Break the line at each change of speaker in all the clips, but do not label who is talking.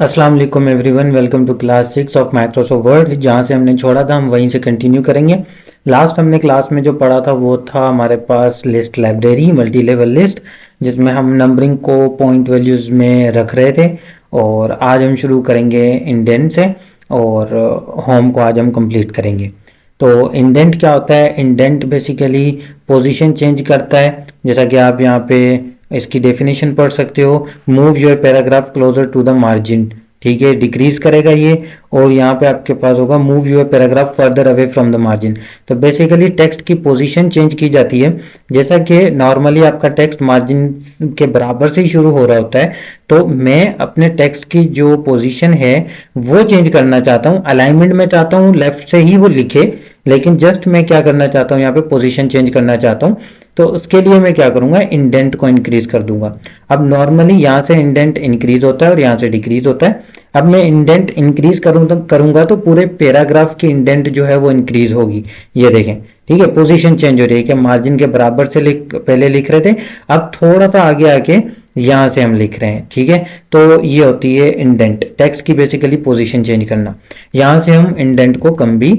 अस्सलाम वालेकुम everyone, welcome to class 6 of Microsoft Word. जहाँ से हमने छोड़ा था हम वहीं से कंटिन्यू करेंगे। लास्ट हमने क्लास में जो पढ़ा था वो था हमारे पास list library, multi level list, जिसमें हम नंबरिंग को पॉइंट वैल्यूज़ में रख रहे थे। और आज हम शुरू करेंगे इंडेंट से, और होम को आज हम कंप्लीट करेंगे। तो इंडेंट क्या होता है? इंडेंट बेसिकली पोजीशन चेंज करता है। जैसा कि आप यहाँ पे इसकी डेफिनेशन पढ़ सकते हो, move your paragraph closer to the margin. ठीक है, डिक्रीज करेगा ये। और यहाँ पे आपके पास होगा move your paragraph further away from the margin. तो बेसिकली टेक्स्ट की पोजीशन चेंज की जाती है। जैसा कि नॉर्मली आपका टेक्स्ट मार्जिन के बराबर से ही शुरू हो रहा होता है, तो मैं अपने टेक्स्ट की जो पोजीशन है वो चेंज करना चाहता हूँ। अलाइनमेंट में चाहता हूँ लेफ्ट से ही वो लिखे, लेकिन जस्ट मैं क्या करना चाहता हूँ, यहाँ पे पोजीशन चेंज करना चाहता हूँ। तो उसके लिए मैं क्या करूंगा, इंडेंट को इंक्रीज कर दूंगा। अब नॉर्मली यहाँ से इंडेंट इंक्रीज होता है और यहाँ से डिक्रीज होता है। अब मैं इंडेंट इंक्रीज करूंगा तो पूरे पैराग्राफ की इंडेंट जो है वो इंक्रीज होगी। ये देखें, ठीक है, पोजीशन चेंज हो रही है कि मार्जिन के बराबर से पहले लिख रहे थे, अब थोड़ा सा आगे आके यहाँ से हम लिख रहे हैं। ठीक है, तो ये होती है इंडेंट, टेक्स्ट की बेसिकली पोजीशन चेंज करना। यहाँ से हम इंडेंट को कम भी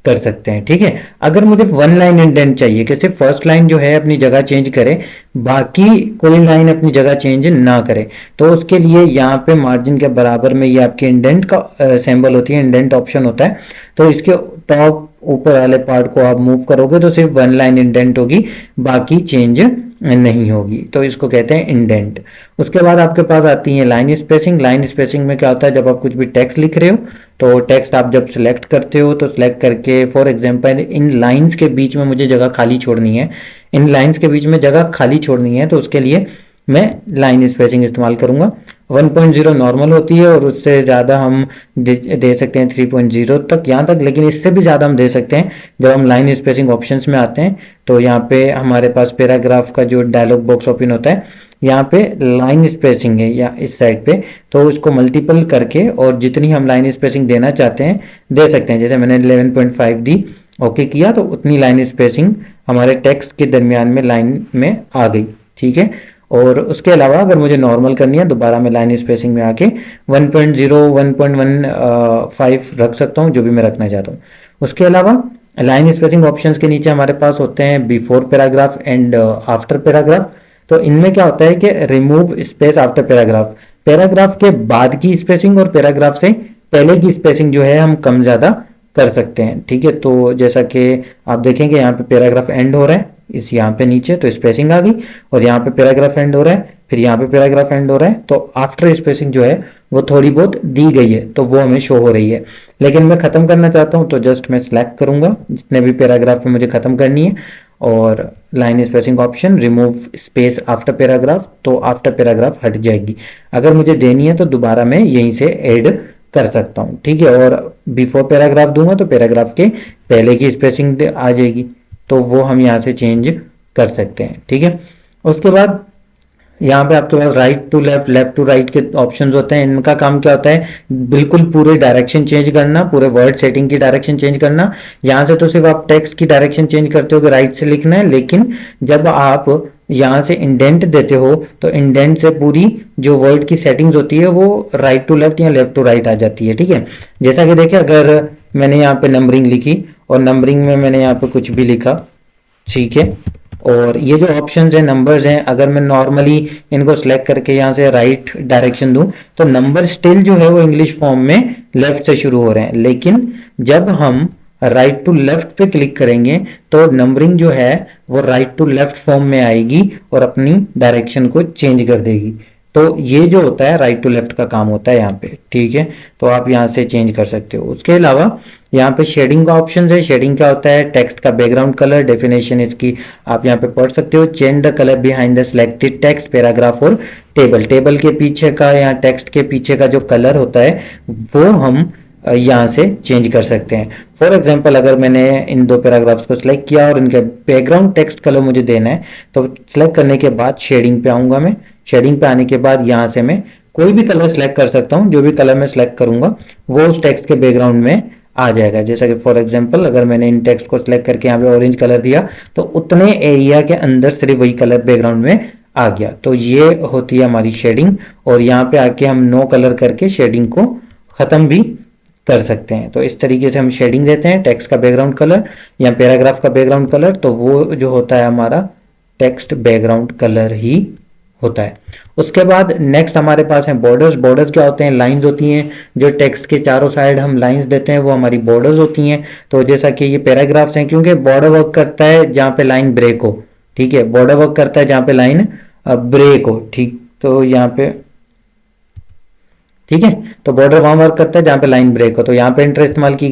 कर सकते हैं। ठीक है, अगर मुझे वन लाइन इंडेंट चाहिए कि सिर्फ फर्स्ट लाइन जो है अपनी जगह चेंज करे, बाकी कोई लाइन अपनी जगह चेंज ना करे, तो उसके लिए यहाँ पे मार्जिन के बराबर में ये आपके इंडेंट का सिंबल होती है, इंडेंट ऑप्शन होता है। तो इसके टॉप ऊपर वाले पार्ट को आप मूव करोगे तो सिर्फ वन लाइन इंडेंट होगी, बाकी चेंज नहीं होगी। तो इसको कहते हैं इंडेंट। उसके बाद आपके पास आती है लाइन स्पेसिंग। लाइन स्पेसिंग में क्या होता है, जब आप कुछ भी टेक्स्ट लिख रहे हो तो टेक्स्ट आप जब सिलेक्ट करते हो तो सिलेक्ट करके फॉर एग्जांपल इन लाइंस के बीच में मुझे जगह खाली छोड़नी है, इन लाइंस के बीच में जगह खाली छोड़नी है, तो उसके लिए मैं लाइन स्पेसिंग इस्तेमाल करूंगा। 1.0 नॉर्मल होती है और उससे ज़्यादा हम दे सकते हैं 3.0 तक, यहाँ तक, लेकिन इससे भी ज़्यादा हम दे सकते हैं जब हम लाइन स्पेसिंग ऑप्शंस में आते हैं। तो यहाँ पे हमारे पास पैराग्राफ का जो डायलॉग बॉक्स ओपन होता है, यहाँ पे लाइन स्पेसिंग है या इस साइड पे, तो उसको मल्टीपल करके और जितनी हम लाइन स्पेसिंग देना चाहते हैं दे सकते हैं। जैसे मैंने 11.5 दी, ओके किया, तो उतनी लाइन स्पेसिंग हमारे टेक्स्ट के दरमियान में लाइन में आ गई। ठीक है, और उसके अलावा अगर मुझे नॉर्मल करनी है, दोबारा मैं लाइन स्पेसिंग में आके 1.0 1.15 रख सकता हूँ, जो भी मैं रखना चाहता हूँ। उसके अलावा लाइन स्पेसिंग ऑप्शंस के नीचे हमारे पास होते हैं before paragraph and after paragraph. तो इनमें क्या होता है कि remove space after paragraph, paragraph के बाद की स्पेसिंग और पैराग्राफ से पहले की स्पेसिंग जो है हम कम ज़्यादा कर सकते हैं। ठीक है, तो जैसा कि आप देखेंगे यहाँ पे पैराग्राफ एंड हो रहा है इस यहाँ पे नीचे, तो स्पेसिंग आ गई, और यहाँ पे पैराग्राफ एंड हो रहा है, फिर यहाँ पे पैराग्राफ एंड हो रहा है, तो आफ्टर स्पेसिंग जो है वो थोड़ी बहुत दी गई है, तो वो हमें शो हो रही है। लेकिन मैं खत्म करना चाहता हूँ तो जस्ट मैं सिलेक्ट करूंगा जितने भी पैराग्राफ में मुझे खत्म करनी है, और line spacing option, remove space after paragraph, तो आफ्टर पैराग्राफ हट जाएगी। अगर मुझे देनी है तो दोबारा मैं यहीं से ऐड कर सकता हूँ। ठीक है, और बिफोर पैराग्राफ दूंगा तो पैराग्राफ के पहले की स्पेसिंग आ जाएगी, तो वो हम यहाँ से चेंज कर सकते हैं। ठीक है, उसके बाद यहाँ पे आपके पास right to left, left to right के ऑप्शंस होते हैं। इनका काम क्या होता है, बिल्कुल पूरे डायरेक्शन चेंज करना, पूरे वर्ड सेटिंग की डायरेक्शन चेंज करना। यहाँ से तो सिर्फ आप टेक्स्ट की डायरेक्शन चेंज करते हो कि राइट से लिखना है, लेकिन जब आप यहाँ से इंडेंट देते हो तो इंडेंट से पूरी जो वर्ड की सेटिंग्स होती है वो राइट टू लेफ्ट या लेफ्ट टू राइट आ जाती है। ठीक है, जैसा कि देखिए, अगर मैंने यहाँ पे नंबरिंग लिखी और नंबरिंग में मैंने यहाँ पे कुछ भी लिखा, ठीक है, और ये जो ऑप्शंस हैं, नंबर्स हैं, अगर मैं नॉर्मली इनको सिलेक्ट करके यहाँ से राइट डायरेक्शन दूं तो नंबर स्टिल जो है वो इंग्लिश फॉर्म में लेफ्ट से शुरू हो रहे हैं, लेकिन जब हम राइट टू लेफ्ट पे क्लिक करेंगे तो नंबरिंग जो है वो राइट टू लेफ्ट फॉर्म में आएगी और अपनी डायरेक्शन को चेंज कर देगी। तो ये जो होता है राइट टू लेफ्ट का काम होता है यहाँ पे। ठीक है, तो आप यहाँ से चेंज कर सकते हो। उसके अलावा यहाँ पे शेडिंग का ऑप्शन है। शेडिंग क्या होता है, टेक्स्ट का बैकग्राउंड कलर, डेफिनेशन इसकी आप यहाँ पे पढ़ सकते हो। Change the colour behind the selected text, paragraph और टेबल, टेबल के पीछे का या टेक्स्ट के पीछे का जो कलर होता है वो हम यहाँ से चेंज कर सकते हैं। फॉर एग्जाम्पल, अगर मैंने इन दो पैराग्राफ्स को सिलेक्ट किया और इनके बैकग्राउंड टेक्स्ट कलर मुझे देना है, तो सिलेक्ट करने के बाद शेडिंग पे आऊंगा मैं। शेडिंग पे आने के बाद यहाँ से मैं कोई भी कलर सिलेक्ट कर सकता हूँ, जो भी कलर मैं सिलेक्ट करूंगा वो उस टेक्स्ट के बैकग्राउंड में आ जाएगा। जैसा कि फॉर एग्जांपल अगर मैंने इन टेक्स्ट को सिलेक्ट करके यहाँ पे ऑरेंज कलर दिया तो उतने एरिया के अंदर सिर्फ वही कलर बैकग्राउंड में आ गया। तो ये होती है हमारी शेडिंग, और यहाँ पे आके हम नो कलर करके शेडिंग को ख़त्म भी कर सकते हैं। तो इस तरीके से हम शेडिंग देते हैं। टेक्स्ट का बैकग्राउंड कलर या पैराग्राफ का बैकग्राउंड कलर, तो वो जो होता है हमारा टेक्स्ट बैकग्राउंड कलर ही होता है। उसके बाद नेक्स्ट हमारे पास है बॉर्डर्स। बॉर्डर्स क्या होते हैं? लाइंस होती हैं जो टेक्स्ट के चारों साइड हम लाइंस देते हैं, वो हमारी बॉर्डर्स होती हैं। तो जैसा कि ये पैराग्राफ्स हैं, क्योंकि बॉर्डर वर्क करता है जहाँ पे लाइन ब्रेक हो, ठीक है, बॉर्डर वर्क करता है जहाँ पे लाइन ब्रेक हो, ठीक। तो यहाँ पे ठीक है, तो बॉर्डर वहां वर्क करता है जहां पे लाइन ब्रेक हो। तो यहाँ पे इंटर इस्तेमाल किया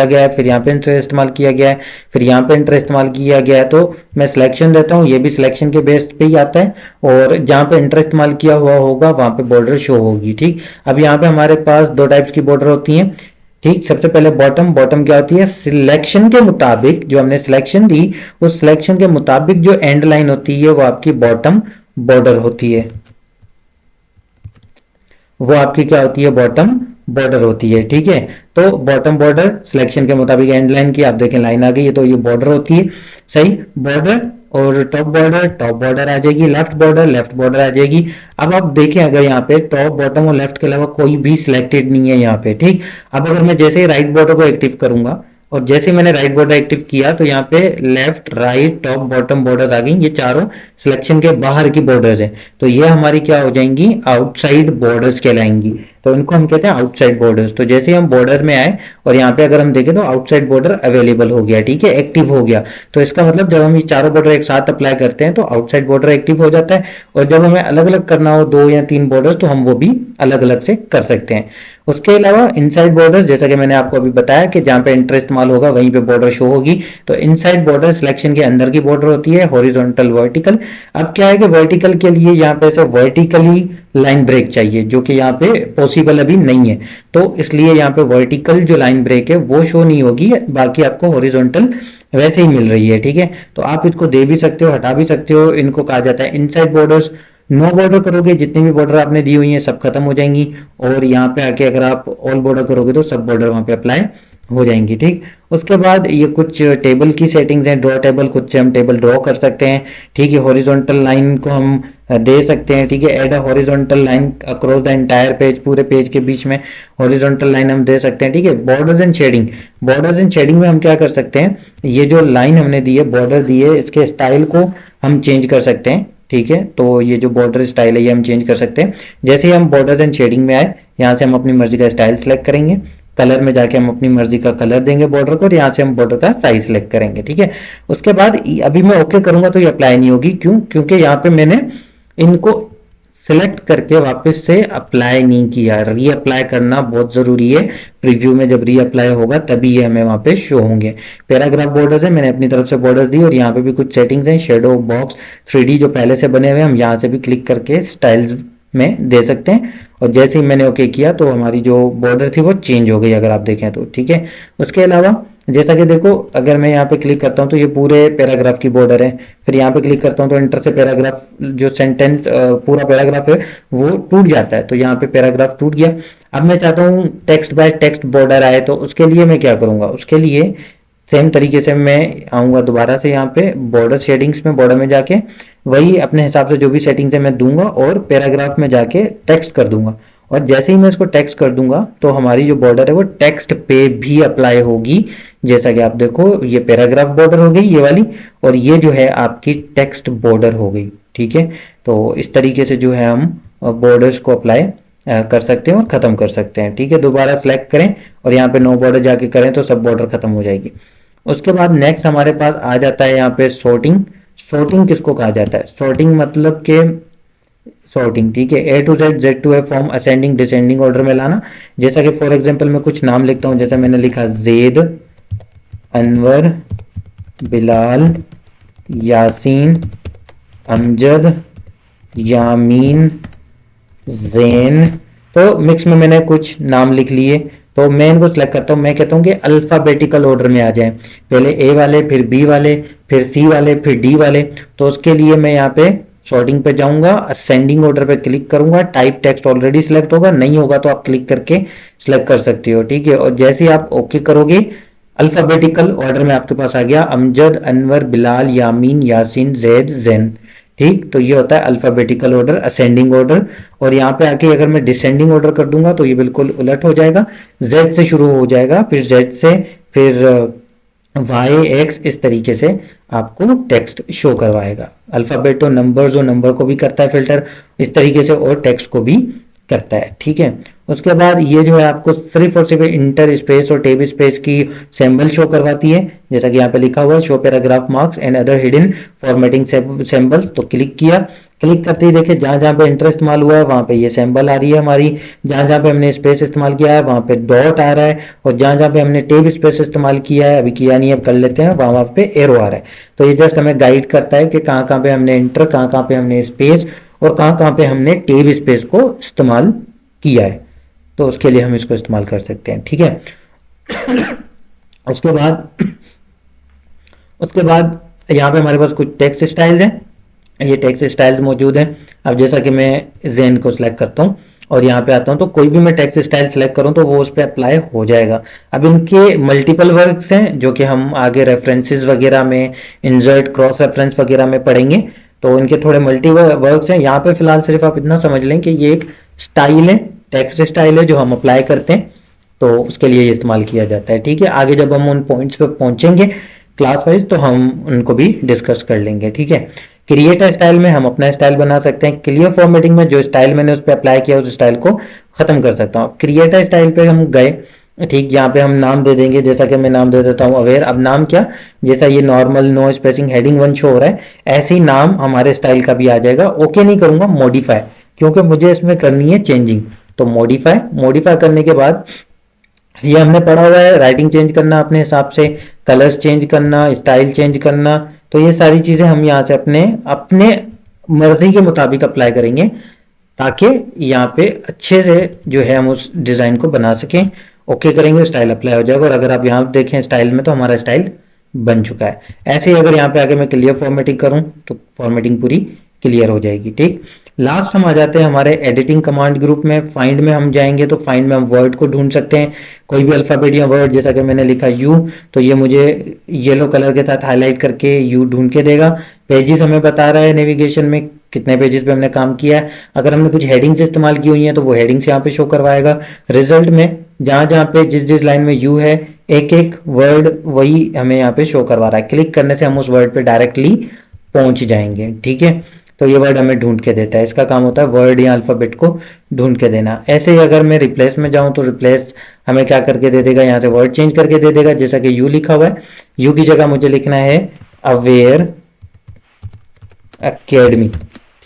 गया है, फिर यहाँ पे इंटर इस्तेमाल किया गया है, फिर यहाँ पे इंटर इस्तेमाल किया गया है। तो मैं सिलेक्शन देता हूँ, ये भी सिलेक्शन के बेस पे ही आता है, और जहाँ पे इंटर इस्तेमाल किया हुआ होगा वहां पे बॉर्डर शो होगी, ठीक। अब यहाँ पे हमारे पास दो टाइप्स की बॉर्डर होती हैं, ठीक। सबसे पहले बॉटम। बॉटम क्या होती है? सिलेक्शन के मुताबिक जो हमने सिलेक्शन दी, उस सिलेक्शन के मुताबिक जो एंड लाइन होती है वो आपकी बॉटम बॉर्डर होती है, वो आपकी क्या होती है? बॉटम बॉर्डर होती है, ठीक है। तो बॉटम बॉर्डर सिलेक्शन के मुताबिक एंड लाइन की, आप देखें लाइन आ गई है, तो ये बॉर्डर होती है, सही, बॉर्डर। और टॉप बॉर्डर आ जाएगी, लेफ्ट बॉर्डर आ जाएगी। अब आप देखें, अगर यहाँ पे टॉप बॉटम और लेफ्ट के अलावा कोई भी सिलेक्टेड नहीं है यहाँ पे, ठीक। अब अगर मैं जैसे ही राइट बॉर्डर को एक्टिव करूंगा, और जैसे मैंने राइट बॉर्डर एक्टिव किया, तो यहाँ पे left right top bottom border आ गई, ये चारों सिलेक्शन के बाहर की बॉर्डर्स हैं। तो ये हमारी क्या हो जाएंगी? आउटसाइड बॉर्डर्स कहलाएंगी। तो इनको हम कहते हैं आउटसाइड बॉर्डर्स। तो जैसे ही हम बॉर्डर में आए और यहाँ पे अगर हम देखें तो आउटसाइड बॉर्डर अवेलेबल हो गया, ठीक है, एक्टिव हो गया। तो इसका मतलब जब हम ये चारों बॉर्डर एक साथ अप्लाई करते हैं तो आउटसाइड बॉर्डर एक्टिव हो जाता है, और जब हमें अलग अलग करना हो 2 या 3 बॉर्डर्स, तो हम वो भी अलग अलग से कर सकते हैं। उसके अलावा इनसाइड बॉर्डर, जैसा कि मैंने आपको अभी बताया कि जहां पे इंटर इस्तेमाल होगा वहीं पे बॉर्डर शो होगी। तो इनसाइड बॉर्डर सिलेक्शन के अंदर की बॉर्डर होती है, हॉरिजॉन्टल वर्टिकल। अब क्या है कि वर्टिकल के लिए यहाँ पे से वर्टिकली लाइन ब्रेक चाहिए, जो कि यहाँ पे पॉसिबल अभी नहीं है। तो इसलिए यहाँ पे वर्टिकल जो लाइन ब्रेक है वो शो नहीं होगी, बाकी आपको हॉरिजॉन्टल वैसे ही मिल रही है, ठीक है। तो आप इसको दे भी सकते हो, हटा भी सकते हो। इनको कहा जाता है इनसाइड बॉर्डर्स। नो बॉर्डर करोगे, जितनी भी बॉर्डर आपने दी हुई है सब खत्म हो जाएंगी, और यहाँ पे आके अगर आप ऑल बॉर्डर करोगे तो सब बॉर्डर वहां पे अप्लाई हो जाएंगी, ठीक। उसके बाद ये कुछ टेबल की सेटिंग्स हैं। ड्रॉ टेबल, खुद से हम टेबल ड्रॉ कर सकते हैं, ठीक है। हॉरिजॉन्टल लाइन को हम दे सकते हैं, ठीक है। Add a horizontal line across the entire page, पूरे पेज के बीच में हॉरिजॉन्टल लाइन हम दे सकते हैं, ठीक है। Borders and shading. Borders and shading में हम क्या कर सकते हैं? ये जो लाइन हमने दी है, बॉर्डर दी है, इसके स्टाइल को हम चेंज कर सकते हैं, ठीक है। तो ये जो बॉर्डर स्टाइल है ये हम चेंज कर सकते हैं। जैसे ही हम बॉर्डर्स एंड शेडिंग में आए, यहाँ से हम अपनी मर्जी का स्टाइल सेलेक्ट करेंगे, कलर में जाके हम अपनी मर्जी का कलर देंगे बॉर्डर को, और यहाँ से हम बॉर्डर का साइज सेलेक्ट करेंगे, ठीक है। उसके बाद अभी मैं ओके करूंगा तो ये अप्लाई नहीं होगी, क्यों? क्योंकि यहाँ पे मैंने इनको सिलेक्ट करके वापस से अप्लाई नहीं किया। री अप्लाई करना बहुत जरूरी है। प्रीव्यू में जब री अप्लाई होगा तभी ये हमें वहां पे शो होंगे। पैराग्राफ बॉर्डर्स है, मैंने अपनी तरफ से बॉर्डर्स दी, और यहाँ पे भी कुछ सेटिंग्स हैं। शेडो बॉक्स 3D जो पहले से बने हुए, हम यहाँ से भी क्लिक करके स्टाइल्स में दे सकते हैं, और जैसे ही मैंने ओके किया तो हमारी जो बॉर्डर थी वो चेंज हो गई, अगर आप देखें तो, ठीक है। उसके अलावा जैसा कि देखो, अगर मैं यहाँ पे क्लिक करता हूँ तो ये पूरे पैराग्राफ की बॉर्डर है। फिर यहाँ पे क्लिक करता हूँ तो इंटर से पैराग्राफ, जो सेंटेंस पूरा पैराग्राफ है वो टूट जाता है। तो यहाँ पे पैराग्राफ टूट गया। अब मैं चाहता हूँ टेक्स्ट बाय टेक्स्ट बॉर्डर आए, तो उसके लिए मैं क्या करूंगा? उसके लिए सेम तरीके से मैं आऊंगा दोबारा से यहाँ पे बॉर्डर शेडिंग्स में, बॉर्डर में जाके वही अपने हिसाब से जो भी सेटिंग्स है मैं दूंगा, और पैराग्राफ में जाके टेक्स्ट कर दूंगा। और जैसे ही मैं इसको टेक्स्ट कर दूंगा तो हमारी जो बॉर्डर है वो टेक्स्ट पे भी अप्लाई होगी। जैसा कि आप देखो, ये पैराग्राफ बॉर्डर हो गई ये वाली, और ये जो है आपकी टेक्स्ट बॉर्डर हो गई, ठीक है। तो इस तरीके से जो है हम बॉर्डर्स को अप्लाई कर सकते हैं और खत्म कर सकते हैं, ठीक है। दोबारा सेलेक्ट करें और यहाँ पे नो बॉर्डर जाके करें तो सब बॉर्डर खत्म हो जाएगी। उसके बाद नेक्स्ट हमारे पास आ जाता है यहाँ पे सॉर्टिंग। सॉर्टिंग किसको कहा जाता है? सॉर्टिंग मतलब के सॉर्टिंग, ठीक है, A to Z, Z to A form ascending descending order में लाना। जैसा कि फॉर एग्जांपल मैं कुछ नाम लिखता हूं, जैसे मैंने लिखा ज़ैद, अनवर, बिलाल, यासीन, अमजद, यामीन, ज़ैन। तो मिक्स में मैंने कुछ नाम लिख लिए, तो मैं इनको सिलेक्ट करता हूँ। मैं कहता हूँ कि अल्फाबेटिकल ऑर्डर में आ जाए, पहले ए वाले, फिर बी वाले, फिर सी वाले, फिर डी वाले। तो उसके लिए मैं यहाँ पे सॉर्टिंग पे जाऊंगा, असेंडिंग ऑर्डर पे क्लिक करूंगा। टाइप टेक्स्ट ऑलरेडी सिलेक्ट होगा, नहीं होगा तो आप क्लिक करके सिलेक्ट कर सकते हो, ठीक है। और जैसे ही आप ओके करोगे, अल्फाबेटिकल ऑर्डर में आपके पास आ गया अमजद, अनवर, बिलाल, यामीन, यासीन, ज़ैद, ज़ैन, ठीक, तो ये होता है अल्फाबेटिकल ऑर्डर, असेंडिंग ऑर्डर। और यहाँ पे आके अगर मैं डिसेंडिंग ऑर्डर कर दूंगा तो ये बिल्कुल उलट हो जाएगा, जेड से शुरू हो जाएगा, फिर जेड से, फिर वाई एक्स, इस तरीके से आपको टेक्स्ट शो करवाएगा। अल्फाबेट और नंबर को भी करता है फिल्टर इस तरीके से, और टेक्स्ट को भी करता है। ठीक है, उसके बाद ये जो है आपको सिर्फ और सिर्फ इंटर स्पेस और टेब स्पेस की सिंबल शो करवाती है, जैसा कि यहाँ पे लिखा हुआ है show paragraph marks and other hidden formatting symbols. तो क्लिक किया, क्लिक करते ही देखिए जहां जहां पे इंटर इस्तेमाल हुआ है वहां पे ये सिंबल आ रही है हमारी, जहां जहां पे हमने स्पेस इस्तेमाल किया है वहां पे डॉट आ रहा है, और जहां जहां पे हमने टेब स्पेस इस्तेमाल किया है, अभी किया नहीं है अब कर लेते हैं, वहां वहां पे एरो आ रहा है। तो ये जस्ट हमें गाइड करता है कि कहाँ कहाँ पे हमने इंटर, कहाँ कहाँ पे हमने स्पेस, और कहाँ कहाँ पे हमने टेब स्पेस को इस्तेमाल किया है। तो उसके लिए हम इसको इस्तेमाल कर सकते हैं। ठीक है, उसके बाद यहाँ पे हमारे पास कुछ टेक्स्ट स्टाइल्स हैं, ये टेक्स्ट स्टाइल्स मौजूद हैं। अब जैसा कि मैं जेन को सिलेक्ट करता हूँ और यहाँ पे आता हूँ, तो कोई भी मैं टेक्स्ट स्टाइल सेलेक्ट करूँ तो वो उस पर अप्लाई हो जाएगा। अब इनके मल्टीपल वर्क्स हैं जो कि हम आगे रेफरेंसेस वगैरह में, इंसर्ट, क्रॉस रेफरेंस वगैरह में पढ़ेंगे, तो इनके थोड़े मल्टी वर्क्स हैं। यहाँ पे फिलहाल सिर्फ आप इतना समझ लें कि ये एक स्टाइल है, टेक्स्ट स्टाइल है जो हम अप्लाई करते हैं, तो उसके लिए ये इस्तेमाल किया जाता है। ठीक है, आगे जब हम उन पॉइंट्स पे पहुंचेंगे क्लास वाइज तो हम उनको भी डिस्कस कर लेंगे। ठीक है, क्रिएट स्टाइल में हम अपना स्टाइल बना सकते हैं। क्लियर फॉर्मेटिंग में जो स्टाइल मैंने उस पर अप्लाई किया उस स्टाइल को खत्म कर सकता हूँ। क्रिएट स्टाइल पे हम गए, ठीक, यहाँ पे हम नाम दे देंगे, जैसा कि मैं नाम दे देता हूँ अवेयर। अब नाम क्या, जैसा ये normal no spacing heading 1 show हो रहा है, ऐसे ही नाम हमारे स्टाइल का भी आ जाएगा। ओके नहीं करूंगा, मॉडिफाई, क्योंकि मुझे इसमें करनी है चेंजिंग। तो मॉडिफाई करने के बाद ये हमने पढ़ा हुआ है, राइटिंग चेंज करना अपने हिसाब से, कलर्स चेंज करना, स्टाइल चेंज करना, तो ये सारी चीजें हम यहाँ से अपने अपने मर्जी के मुताबिक अप्लाई करेंगे, ताकि यहाँ पे अच्छे से जो है हम उस डिजाइन को बना सकें। ओके करेंगे, स्टाइल अप्लाई हो जाएगा, और अगर आप यहाँ देखें स्टाइल में तो हमारा स्टाइल बन चुका है। ऐसे ही अगर यहाँ पे आगे मैं क्लियर फॉर्मेटिंग करूँ तो फॉर्मेटिंग पूरी क्लियर हो जाएगी। ठीक, लास्ट हम आ जाते हैं हमारे एडिटिंग कमांड ग्रुप में। फाइंड में हम जाएंगे तो फाइंड में हम वर्ड को ढूंढ सकते हैं, कोई भी अल्फाबेट या वर्ड, जैसा कि मैंने लिखा यू, तो ये मुझे येलो कलर के साथ हाईलाइट करके यू ढूंढ के देगा। पेजेस हमें बता रहा है नेविगेशन में कितने पेजेस पे हमने काम किया है। अगर हमने कुछ हेडिंग्स इस्तेमाल की हुई हैं तो वो हेडिंग्स यहाँ पे शो करवाएगा। रिजल्ट में जहां जहां पे जिस जिस लाइन में यू है, एक एक वर्ड वही हमें यहाँ पे शो करवा रहा है। क्लिक करने से हम उस वर्ड पे डायरेक्टली पहुंच जाएंगे। ठीक है, तो ये वर्ड हमें ढूंढ के देता है, इसका काम होता है वर्ड या अल्फाबेट को ढूंढ के देना। ऐसे ही अगर मैं रिप्लेस में जाऊं तो रिप्लेस हमें क्या करके दे देगा, यहाँ से वर्ड चेंज करके दे देगा। जैसा कि यू लिखा हुआ है, यू की जगह मुझे लिखना है अवेयर एकेडमी।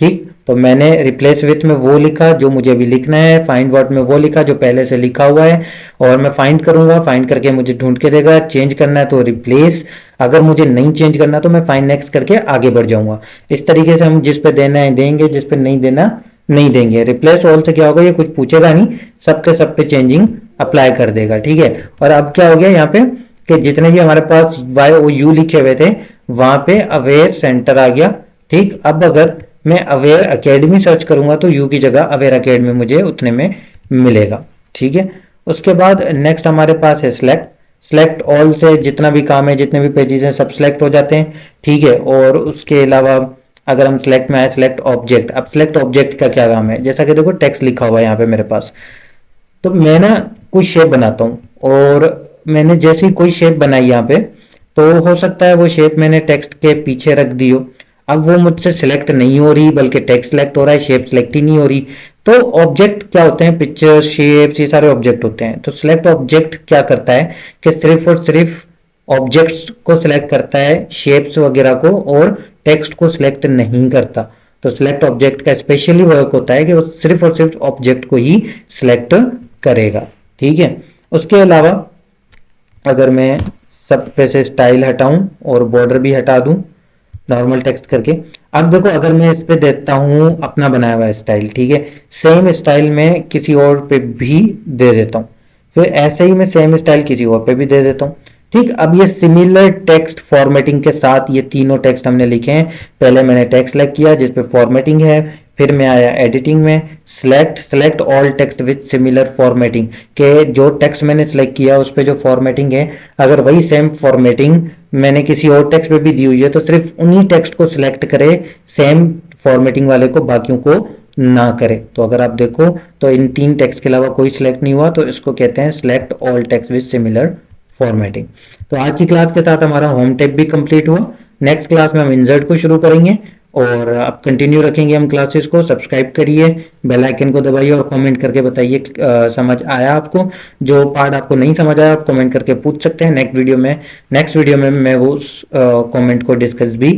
ठीक, तो मैंने रिप्लेस विथ में वो लिखा जो मुझे अभी लिखना है, फाइंड वर्ड में वो लिखा जो पहले से लिखा हुआ है, और मैं फाइंड करूंगा, फाइंड करके मुझे ढूंढ के देगा। चेंज करना है तो रिप्लेस, अगर मुझे नहीं चेंज करना तो मैं फाइंड नेक्स्ट करके आगे बढ़ जाऊंगा। इस तरीके से हम जिस पे देना है देंगे, जिस पे नहीं देना नहीं देंगे। रिप्लेस ऑल से क्या होगा, ये कुछ पूछेगा नहीं, सबके सब पे चेंजिंग अप्लाई कर देगा। ठीक है, और अब क्या हो गया यहाँ पे कि जितने भी हमारे पास वाई ओ यू लिखे हुए थे वहां पे अवेयर सेंटर आ गया। ठीक, अब अगर मैं अवेयर एकेडमी सर्च करूंगा तो यू की जगह अवेयर एकेडमी मुझे उतने में मिलेगा। ठीक है, उसके बाद नेक्स्ट हमारे पास है सेलेक्ट ऑल से जितना भी काम है, जितने भी पेजेस हैं सब सेलेक्ट हो जाते हैं। ठीक है, और उसके अलावा अगर हम सेलेक्ट में आए, सेलेक्ट ऑब्जेक्ट। अब सेलेक्ट ऑब्जेक्ट का क्या काम है, जैसा कि देखो टेक्स्ट लिखा हुआ है यहाँ पे मेरे पास, तो मैं ना कुछ शेप बनाता हूँ, और मैंने जैसे ही कोई शेप बनाई यहाँ पे, तो हो सकता है वो शेप मैंने टेक्स्ट के पीछे रख दी हो। अब वो मुझसे सिलेक्ट नहीं हो रही, बल्कि टेक्स्ट सिलेक्ट हो रहा है, शेप सिलेक्ट ही नहीं हो रही। तो ऑब्जेक्ट क्या होते हैं, पिक्चर, शेप्स, ये सारे ऑब्जेक्ट होते हैं। तो सिलेक्ट ऑब्जेक्ट क्या करता है कि सिर्फ और सिर्फ ऑब्जेक्ट्स को सिलेक्ट करता है, शेप्स वगैरह को, और टेक्स्ट को सिलेक्ट नहीं करता। तो सिलेक्ट ऑब्जेक्ट का स्पेशली वर्क होता है कि वो सिर्फ और सिर्फ ऑब्जेक्ट को ही सिलेक्ट करेगा। ठीक है, उसके अलावा अगर मैं सब पे से स्टाइल हटाऊं और बॉर्डर भी हटा दूं नॉर्मल टेक्स्ट करके, अब देखो अगर मैं इस पे देता हूं अपना बनाया हुआ स्टाइल, ठीक है, सेम स्टाइल में किसी और पे भी दे देता हूं, फिर ऐसे ही मैं सेम स्टाइल किसी और पे भी दे देता हूं। ठीक, अब ये सिमिलर टेक्स्ट फॉर्मेटिंग के साथ ये तीनों टेक्स्ट हमने लिखे हैं। पहले मैंने टेक्स्ट सेलेक्ट किया जिस पे फॉर्मेटिंग है, फिर मैं आया एडिटिंग में, select all text with similar formatting, के जो टेक्स्ट मैंने सेलेक्ट किया उस पे जो फॉर्मेटिंग है, अगर वही सेम फॉर्मेटिंग मैंने किसी और टेक्स्ट पे भी दी हुई है, तो सिर्फ उन्हीं टेक्स्ट को सिलेक्ट करे, सेम फॉर्मेटिंग वाले को, बाकियों को ना करे। तो अगर आप देखो तो इन 3 टेक्स्ट के अलावा कोई सिलेक्ट नहीं हुआ, तो इसको कहते हैं select all text with similar formatting. तो आज की क्लास के साथ हमारा होम टेप भी कंप्लीट हुआ। नेक्स्ट क्लास में हम इंसर्ट को शुरू करेंगे और अब कंटिन्यू रखेंगे हम क्लासेस को। सब्सक्राइब करिए, बेल आइकन को दबाइए और कमेंट करके बताइए समझ आया आपको। जो पार्ट आपको नहीं समझ आया आप कमेंट करके पूछ सकते हैं। नेक्स्ट वीडियो में मैं वो कमेंट को डिस्कस भी